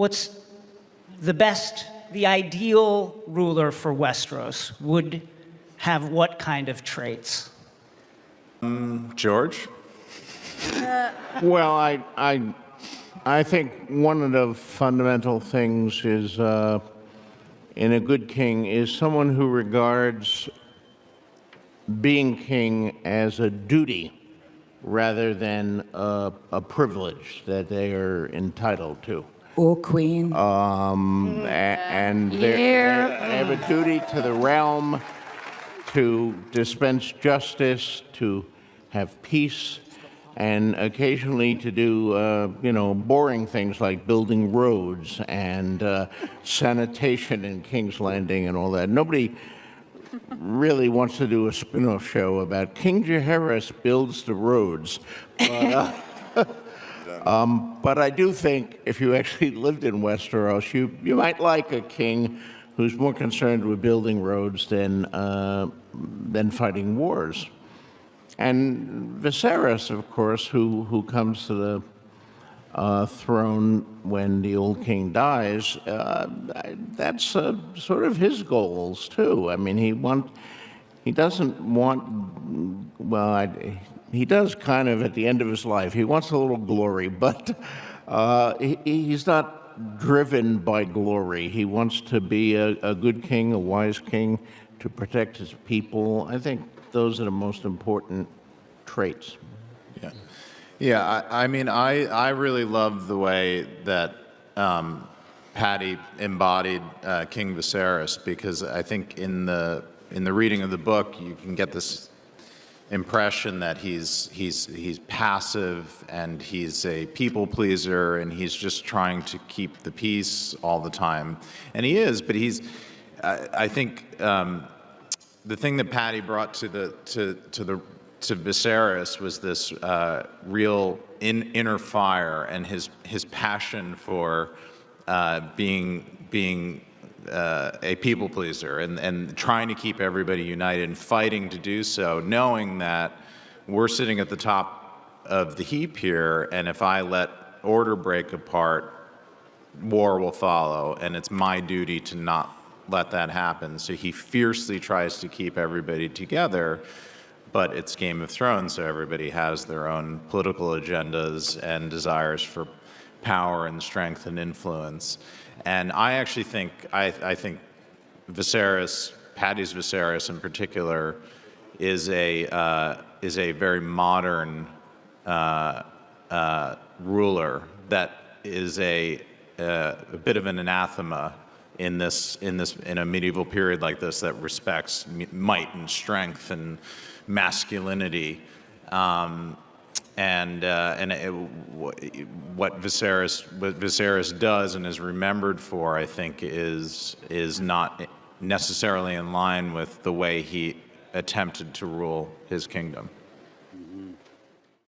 what's the ideal ruler for Westeros would have what kind of traits? George? Well, I think one of the fundamental things is in a good king is someone who regards being king as a duty rather than a privilege that they are entitled to. Or queen. And they have a duty to the realm to dispense justice, to have peace, and occasionally to do, boring things like building roads and sanitation in King's Landing and all that. Nobody really wants to do a spin-off show about King Jaehaerys builds the roads. But I do think if you actually lived in Westeros, you might like a king who's more concerned with building roads than fighting wars. And Viserys, of course, who comes to the throne when the old king dies, that's sort of his goals too. I mean, he doesn't want, well, he does kind of at the end of his life. He wants a little glory, but he's not driven by glory. He wants to be a good king, a wise king, to protect his people. I think those are the most important traits. Yeah. Yeah, I mean, I really love the way that Patty embodied King Viserys, because I think in the reading of the book you can get this impression that he's passive and he's a people pleaser and he's just trying to keep the peace all the time, and he is. But I think the thing that Patty brought to Viserys was this real inner fire and his passion for being a people pleaser and trying to keep everybody united and fighting to do so, knowing that we're sitting at the top of the heap here, and if I let order break apart, war will follow, and it's my duty to not let that happen. So he fiercely tries to keep everybody together, but it's Game of Thrones, so everybody has their own political agendas and desires for power and strength and influence. And I actually think, I think Viserys, Patty's Viserys in particular, is a very modern ruler that is a bit of an anathema in a medieval period like this that respects might and strength and masculinity. What Viserys does and is remembered for, I think, is not necessarily in line with the way he attempted to rule his kingdom.